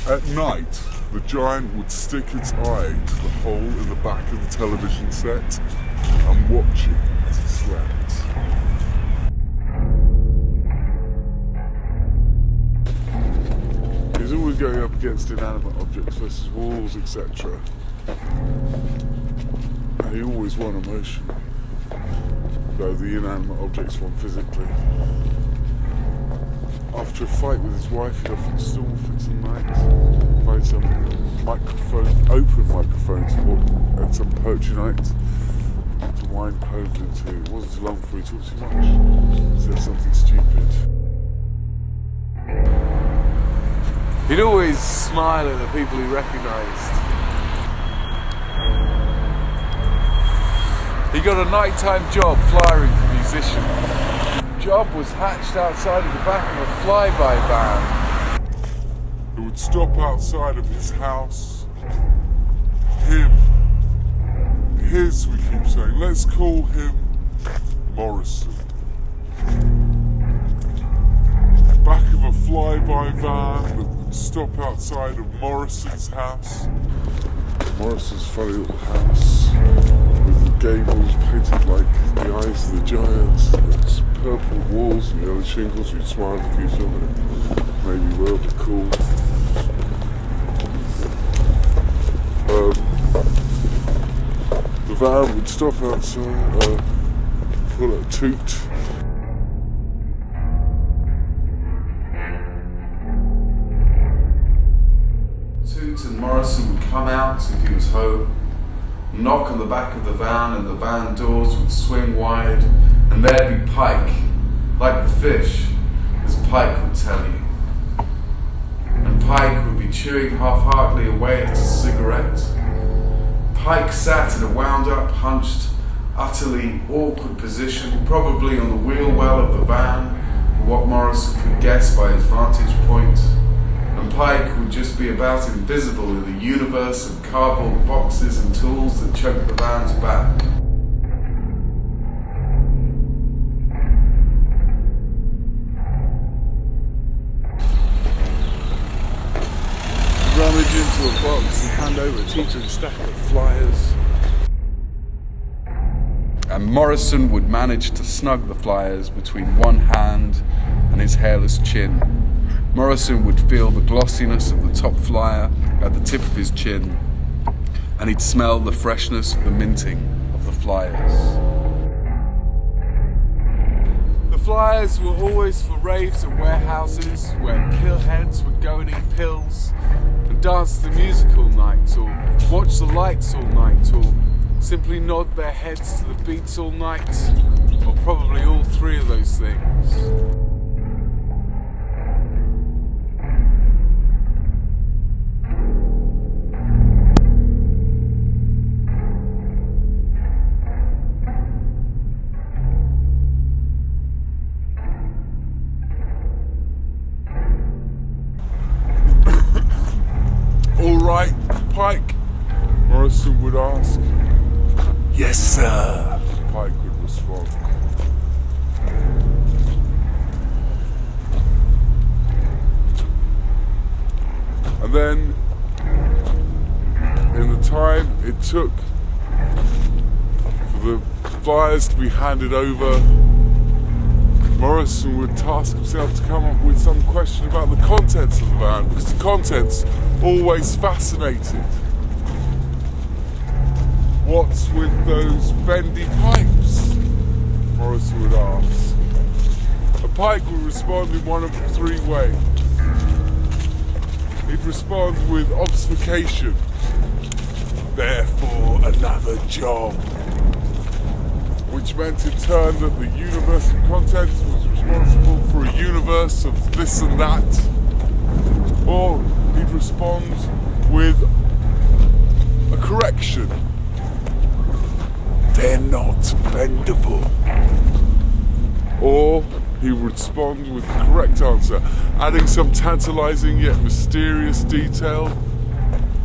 At night, the giant would stick its eye to the hole in the back of the television set and watch it as he slept. He was always going up against inanimate objects versus walls, etc. And he always won emotionally, though the inanimate objects won physically. After a fight with his wife, he'd often storm for some night, find some open microphone at some poetry night to wind poems into. It wasn't too long before he talked too much, said something stupid. He'd always smile at the people he recognised. He got a nighttime job flyering for musicians. The job was hatched outside of the back of a flyby van. It would stop outside of his house. His, we keep saying. Let's call him Morrison. Back of a flyby van that would stop outside of Morrison's house. Morrison's funny little house with the gables painted like the eyes of the giants. It's purple walls and yellow shingles. We'd smile if you saw it. Maybe well be cool. The van would stop outside, pull a toot. Toot and Morrison would come out if he was home, knock on the back of the van, and the van doors would swing wide, and there'd be Pike, like the fish, as Pike would tell you. And Pike would be chewing half-heartedly away at a cigarette. Pike sat in a wound-up, hunched, utterly awkward position, probably on the wheel well of the van, for what Morrison could guess by his vantage point. And Pike would just be about invisible in the universe of cardboard boxes and tools that choked the van's back. Rummage into a box and hand over a teetering stack of flyers. And Morrison would manage to snug the flyers between one hand and his hairless chin. Morrison would feel the glossiness of the top flyer at the tip of his chin, and he'd smell the freshness of the minting of the flyers. The flyers were always for raves and warehouses where pillheads would go and eat pills and dance the music all night, or watch the lights all night, or simply nod their heads to the beats all night, or probably all three of those things. All right, Pike? Morrison would ask. Yes, sir, Pike would respond. And then, in the time it took for the flyers to be handed over, Morrison would task himself to come up with some question about the contents of the van, because the contents always fascinated. What's with those bendy pipes? Morrison would ask. A Pike would respond in one of three ways. He'd respond with obfuscation. Therefore, another job. Which meant in turn that the universe of contents was responsible for a universe of this and that. Or he'd respond with a correction. They're not bendable. Or he would respond with the correct answer, adding some tantalising yet mysterious detail.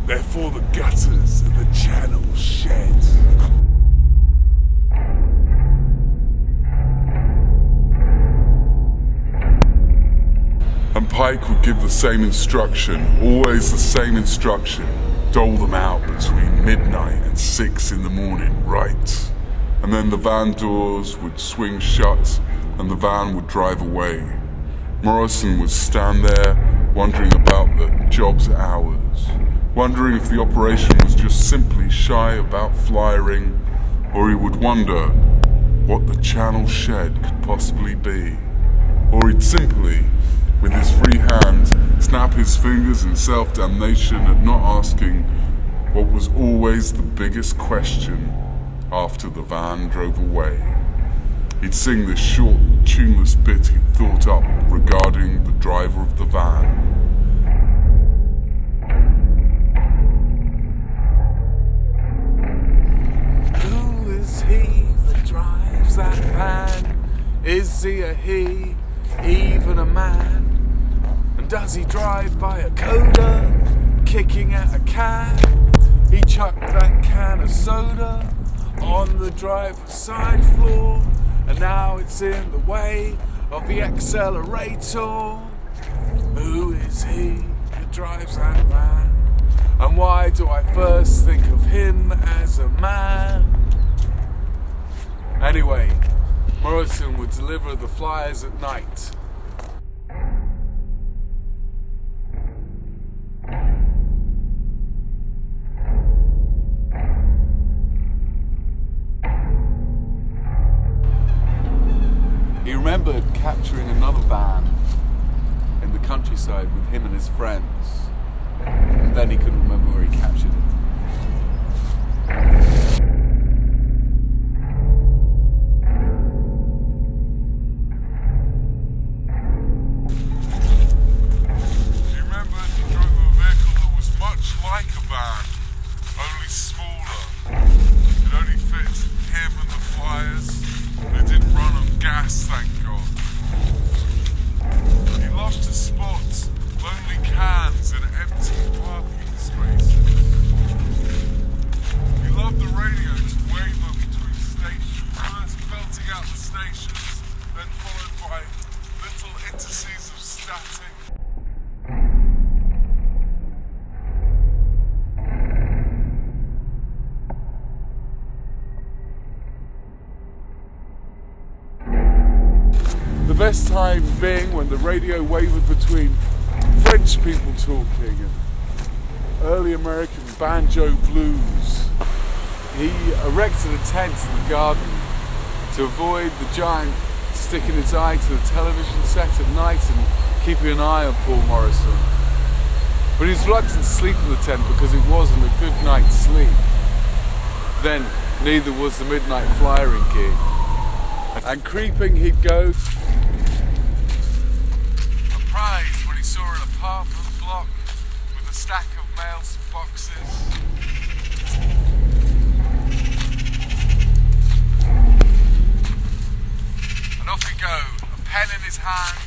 Therefore the gutters and the channel shed. And Pike would give the same instruction, always the same instruction. Dole them out between midnight and 6 in the morning, right? And then the van doors would swing shut and the van would drive away. Morrison would stand there, wondering about the job's hours, wondering if the operation was just simply shy about flyering, or he would wonder what the Channel shed could possibly be. Or he'd simply, with his free hand, snap his fingers in self-damnation at not asking what was always the biggest question after the van drove away. He'd sing this short, tuneless bit he'd thought up regarding the driver of the van. Who is he that drives that van? Is he a he, even a man? And does he drive by a coda, kicking at a can? He chucked that can of soda on the driver's side floor, and now it's in the way of the accelerator. Who is he that drives that van? And why do I first think of him as a man? Anyway, Morrison would deliver the flyers at night. He remembered capturing another van in the countryside with him and his friends, and then he couldn't remember where he captured it. He remembered he drove a vehicle that was much like a van, only smaller. It only fit him and the flyers. It didn't run on gas, thank God. He loved to spot lonely cans in empty parking spaces. He loved the radio to waver between stations, first belting out the stations, then followed by little indices of static. The best time being when the radio wavered between French people talking and early American banjo blues. He erected a tent in the garden to avoid the giant sticking its eye to the television set at night and keeping an eye on Paul Morrison. But he was reluctant to sleep in the tent because it wasn't a good night's sleep. Then neither was the midnight flyering gig. And creeping he'd go, surprised when he saw an apartment block with a stack of mail boxes. And off he'd go, a pen in his hand,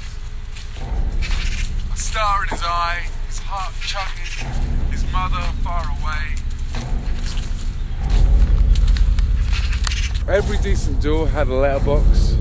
a star in his eye, his heart chugging, his mother far away. Every decent door had a letterbox.